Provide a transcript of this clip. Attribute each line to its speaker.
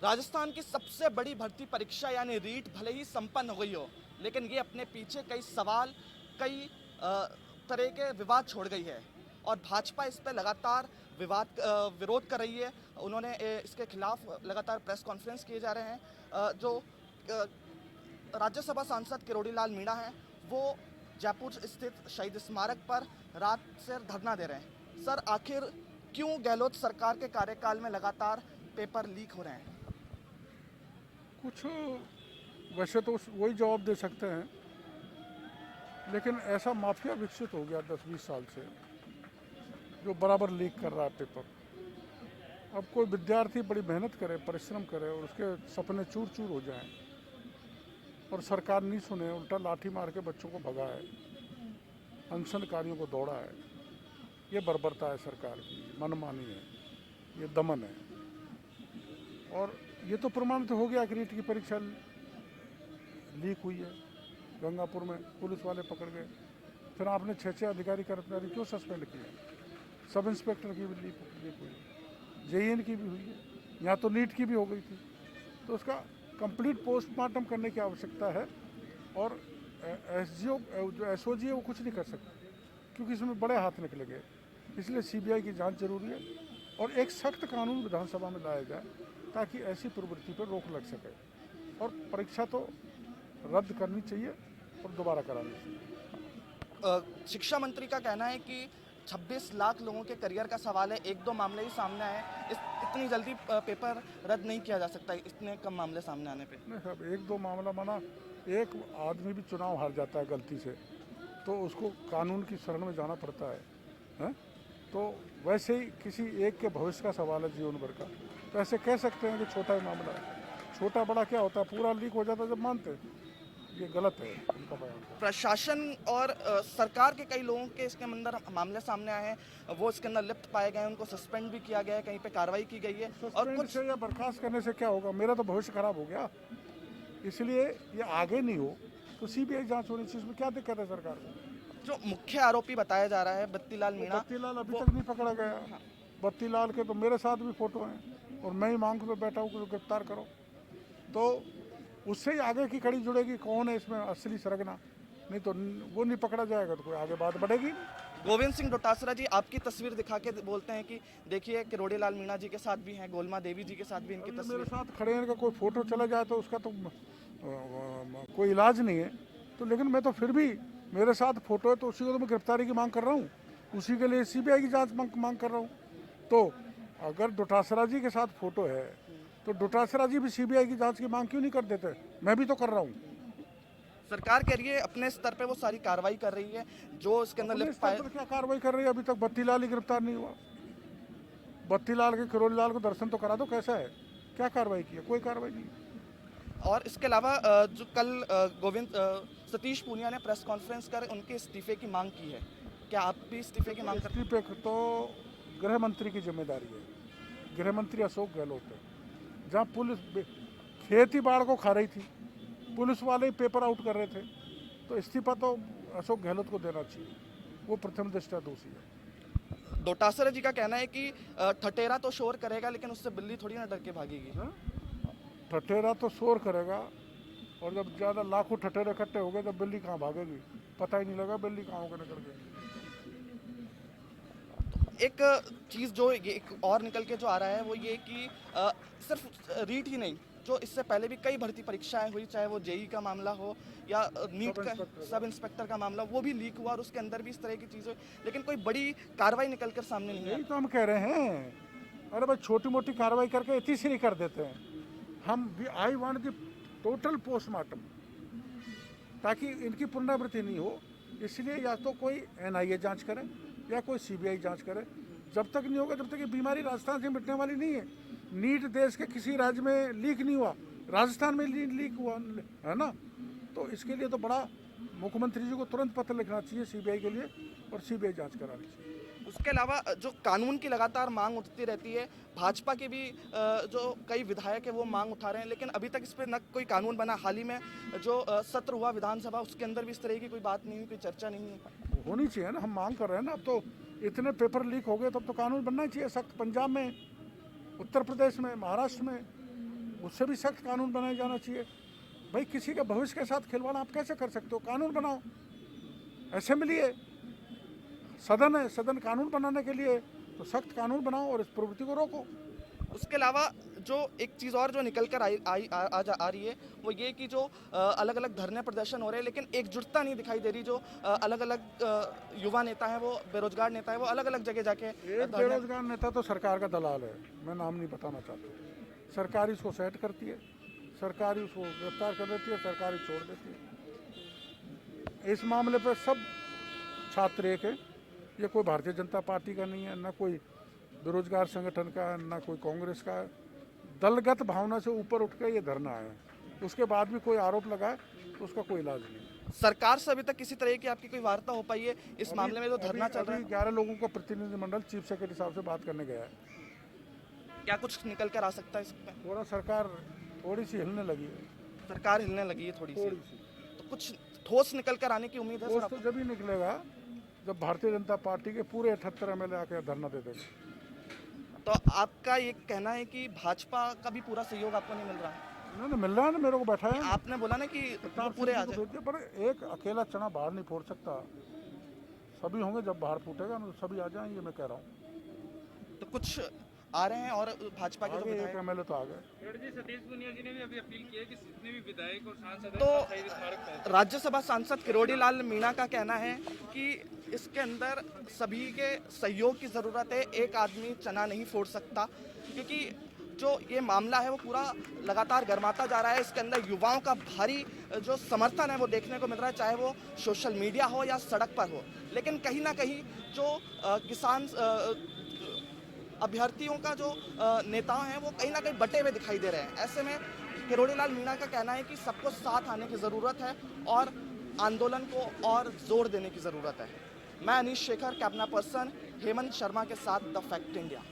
Speaker 1: राजस्थान की सबसे बड़ी भर्ती परीक्षा यानी रीट भले ही संपन्न हो गई हो, लेकिन ये अपने पीछे कई सवाल, कई तरह के विवाद छोड़ गई है और भाजपा इस पर लगातार विरोध कर रही है। उन्होंने इसके खिलाफ लगातार प्रेस कॉन्फ्रेंस किए जा रहे हैं। जो राज्यसभा सांसद किरोड़ी लाल मीणा हैं, वो जयपुर स्थित शहीद स्मारक पर रात से धरना दे रहे हैं। सर, आखिर क्यों गहलोत सरकार के कार्यकाल में लगातार पेपर लीक हो रहे हैं?
Speaker 2: कुछ वैसे तो वही जवाब दे सकते हैं, लेकिन ऐसा माफिया विकसित हो गया 10-20 साल से जो बराबर लीक कर रहा है पेपर। अब कोई विद्यार्थी बड़ी मेहनत करे, परिश्रम करे और उसके सपने चूर चूर हो जाएं और सरकार नहीं सुने, उल्टा लाठी मार के बच्चों को भगाए, अनशनकारियों को दौड़ा है। ये बर्बरता है सरकार की, मनमानी है, ये दमन है। और ये तो प्रमाणित हो गया कि नीट की परीक्षा लीक हुई है। गंगापुर में पुलिस वाले पकड़ गए, फिर आपने 6 अधिकारी कर्मचारी क्यों सस्पेंड किए? सब इंस्पेक्टर की भी लीक हुई है, जेईएन की भी हुई है, यहाँ तो नीट की भी हो गई थी। तो उसका कंप्लीट पोस्टमार्टम करने की आवश्यकता है। और एसजीओ जो एसओजी है वो कुछ नहीं कर सकता, क्योंकि इसमें बड़े हाथ निकले गए। इसलिए सीबीआई की जांच जरूरी है और एक सख्त कानून विधानसभा में लाया जाए ताकि ऐसी प्रवृत्ति पर रोक लग सके। और परीक्षा तो रद्द करनी चाहिए और दोबारा करानी चाहिए।
Speaker 1: शिक्षा मंत्री का कहना है कि 26 लाख लोगों के करियर का सवाल है, 1-2 मामले ही सामने आए, इतनी जल्दी पेपर रद्द नहीं किया जा सकता इतने कम मामले सामने आने पे।
Speaker 2: नहीं साहब, 1-2 मामला माना, एक आदमी भी चुनाव हार जाता है गलती से तो उसको कानून की शरण में जाना पड़ता है? तो वैसे ही किसी एक के भविष्य का सवाल है, जीवन भर का। तो ऐसे कह सकते हैं कि छोटा ही मामला है। छोटा बड़ा क्या होता है, पूरा लीक हो जाता है जब मानते हैं। ये गलत है उनका बयान।
Speaker 1: प्रशासन और सरकार के कई लोगों के इसके अंदर मामले सामने आए हैं, वो इसके अंदर लिप्त पाए गए हैं, उनको सस्पेंड भी किया गया है, कहीं पे कार्रवाई की गई है। और कुछ
Speaker 2: से या बर्खास्त करने से क्या होगा? मेरा तो भविष्य खराब हो गया। इसलिए ये आगे नहीं हो तो सीबीआई जांच होनी चाहिए। इसमें क्या दिक्कत है सरकार को?
Speaker 1: जो मुख्य आरोपी बताया जा रहा है बत्तीलाल मीणा,
Speaker 2: बत्तीलाल अभी तक नहीं पकड़ा गया। बत्तीलाल के तो मेरे साथ भी फोटो हैं और मैं ही मांग पे बैठा हूँ कि गिरफ्तार करो। तो उससे ही आगे की कड़ी जुड़ेगी, कौन है इसमें असली सरगना। नहीं तो वो नहीं पकड़ा जाएगा तो कोई आगे बात बढ़ेगी।
Speaker 1: गोविंद सिंह डोटासरा जी आपकी तस्वीर दिखा के बोलते हैं कि देखिए किरोड़ी लाल मीणा जी के साथ भी हैं, गोलमा देवी जी के साथ भी इनकी
Speaker 2: मेरे
Speaker 1: तस्वीर।
Speaker 2: साथ खड़े हैं, का कोई फोटो चला जाए तो उसका तो कोई इलाज नहीं है। तो लेकिन मैं तो फिर भी, मेरे साथ फोटो है तो उसी को तो मैं गिरफ्तारी की मांग कर रहा हूँ, उसी के लिए सीबीआई की जांच मांग कर रहा हूँ। तो अगर डोटासरा जी के साथ फोटो है तो डोटासरा जी भी सीबीआई की जांच की मांग क्यों नहीं कर देते? मैं भी तो कर रहा हूँ।
Speaker 1: सरकार कह रही है अपने स्तर पे वो सारी कार्रवाई कर रही है, जो इसके अंदर लिप्त पाए।
Speaker 2: क्या कार्रवाई कर रही है? अभी तक बत्तीलाल ही गिरफ्तार नहीं हुआ। बत्तीलाल के किरोड़ी लाल को दर्शन तो करा दो, कैसा है? क्या कार्रवाई की है? कोई कार्रवाई नहीं।
Speaker 1: और इसके अलावा जो कल सतीश पूनिया ने प्रेस कॉन्फ्रेंस कर उनके इस्तीफे की मांग की है, क्या आप भी इस्तीफे की मांग करते हैं?
Speaker 2: इस्तीफे तो गृह मंत्री की जिम्मेदारी है। गृह मंत्री अशोक गहलोत है। जहाँ पुलिस खेती बाढ़ को खा रही थी, पुलिस वाले ही पेपर आउट कर रहे थे, तो इस्तीफा तो अशोक गहलोत को देना चाहिए। वो प्रथम दृष्टया दोषी है।
Speaker 1: डोटासरा जी का कहना है कि ठटेरा तो शोर करेगा लेकिन उससे बिल्ली थोड़ी ना डर के भागेगी।
Speaker 2: ठटेरा तो शोर करेगा, और जब ज़्यादा लाखों ठटेरे इकट्ठे हो गए तो बिल्ली कहाँ भागेगी? पता ही नहीं लगा बिल्ली कहाँ होकर निकल गई।
Speaker 1: एक चीज़ जो ये एक और निकल के जो आ रहा है वो ये कि सिर्फ रीट ही नहीं, जो इससे पहले भी कई भर्ती परीक्षाएं हुई, चाहे वो जेई का मामला हो या नीट का सब इंस्पेक्टर का मामला, वो भी लीक हुआ और उसके अंदर भी इस तरह की चीज़ें, लेकिन कोई बड़ी कार्रवाई निकल कर सामने नहीं
Speaker 2: यही
Speaker 1: आई।
Speaker 2: तो हम कह रहे हैं। अरे भाई, छोटी मोटी कार्रवाई करके इतनी सी नहीं कर देते हैं हम। I want the total postmortem, ताकि इनकी पुनरावृत्ति नहीं हो। इसलिए या तो कोई एनआईए जांच करे या कोई सीबीआई जांच करे। जब तक नहीं होगा तब तक ये बीमारी राजस्थान से मिटने वाली नहीं है। नीट देश के किसी राज्य में लीक नहीं हुआ, राजस्थान में लीक हुआ है ना। तो इसके लिए तो बड़ा मुख्यमंत्री जी को तुरंत पत्र लिखना चाहिए सीबीआई के लिए और सीबीआई जांच करानी चाहिए।
Speaker 1: उसके अलावा जो कानून की लगातार मांग उठती रहती है, भाजपा के भी जो कई विधायक है वो मांग उठा रहे हैं, लेकिन अभी तक इस पर न कोई कानून बना। हाल ही में जो सत्र हुआ विधानसभा, उसके अंदर भी इस तरह की कोई बात नहीं हुई, कोई चर्चा नहीं है।
Speaker 2: होनी चाहिए ना, हम मांग कर रहे हैं ना। अब तो इतने पेपर लीक हो गए, तब तो कानून बनना चाहिए सख्त। पंजाब में, उत्तर प्रदेश में, महाराष्ट्र में उससे भी सख्त कानून बनाया जाना चाहिए। भाई किसी के भविष्य के साथ खिलवाड़ आप कैसे कर सकते हो? कानून बनाओ। असेंबली है, सदन है, सदन कानून बनाने के लिए, तो सख्त कानून बनाओ और इस प्रवृत्ति को रोको।
Speaker 1: उसके अलावा जो एक चीज़ और जो निकल कर आ रही है वो ये कि जो अलग अलग धरने प्रदर्शन हो रहे हैं लेकिन एकजुटता नहीं दिखाई दे रही। जो अलग अलग युवा नेता हैं, वो बेरोजगार नेता है, वो अलग अलग जगह जाके
Speaker 2: एक बेरोजगार नेता तो सरकार का दलाल है, मैं नाम नहीं बताना चाहता। सरकार इसको सेट करती है, सरकार ही उसको गिरफ्तार कर देती है, सरकार ही छोड़ देती है। इस मामले पर सब छात्र एक है, ये कोई भारतीय जनता पार्टी का नहीं है, ना कोई बेरोजगार संगठन का, ना कोई कांग्रेस का। दलगत भावना से ऊपर उठ के ये धरना है। उसके बाद भी कोई आरोप लगाए तो उसका कोई इलाज नहीं।
Speaker 1: सरकार से अभी तक किसी तरह की आपकी कोई वार्ता हो पाई है इस मामले में जो धरना चल रहा है?
Speaker 2: 11 लोगों का प्रतिनिधिमंडल चीफ सेक्रेटरी साहब से बात करने गया है।
Speaker 1: क्या कुछ निकल कर आ सकता है इसमें?
Speaker 2: थोड़ा सरकार थोड़ी सी हिलने लगी है,
Speaker 1: सरकार हिलने लगी है थोड़ी सी,
Speaker 2: थोड़ी सी।
Speaker 1: तो कुछ ठोस निकल कर आने की उम्मीद है
Speaker 2: वो
Speaker 1: सर
Speaker 2: तो
Speaker 1: आपको?
Speaker 2: जब ही निकलेगा जब भारतीय जनता पार्टी के पूरे 78 एमएलए आके धरना दे देंगे।
Speaker 1: तो आपका ये कहना है कि भाजपा का भी पूरा सहयोग आपको नहीं मिल रहा है?
Speaker 2: नहीं मिल रहा है ना, मेरे को बैठा है।
Speaker 1: आपने बोला ना कि वो पूरे आ जाए।
Speaker 2: पर एक अकेला चना बाहर नहीं फोड़ सकता, सभी होंगे जब बाहर फूटेगा ना, तो सभी आ जाएंगे, मैं कह रहा हूँ।
Speaker 1: तो कुछ आ रहे हैं और भाजपा के जो
Speaker 2: आगे एक
Speaker 1: विधायक
Speaker 2: एमएलए तो आ गए।
Speaker 3: जी सतीश पूनिया जी ने भी अभी अपील की है कि जितने भी विधायक और सांसद हैं,
Speaker 1: तो
Speaker 3: सब शहीद स्मारक पहुंचे।
Speaker 1: राज्यसभा सांसद किरोड़ी लाल मीणा का कहना है कि इसके अंदर सभी के सहयोग की ज़रूरत है, एक आदमी चना नहीं फोड़ सकता, क्योंकि जो ये मामला है वो पूरा लगातार गर्माता जा रहा है। इसके अंदर युवाओं का भारी जो समर्थन है वो देखने को मिल रहा है, चाहे वो सोशल मीडिया हो या सड़क पर हो। लेकिन कहीं ना कहीं जो किसान अभ्यर्थियों का जो नेता हैं वो कहीं ना कहीं बटे हुए दिखाई दे रहे हैं। ऐसे में किरोड़ी लाल मीणा का कहना है कि सबको साथ आने की ज़रूरत है और आंदोलन को और जोर देने की ज़रूरत है। मैं अनीश शेखर, कैमरा पर्सन हेमंत शर्मा के साथ द फैक्ट इंडिया।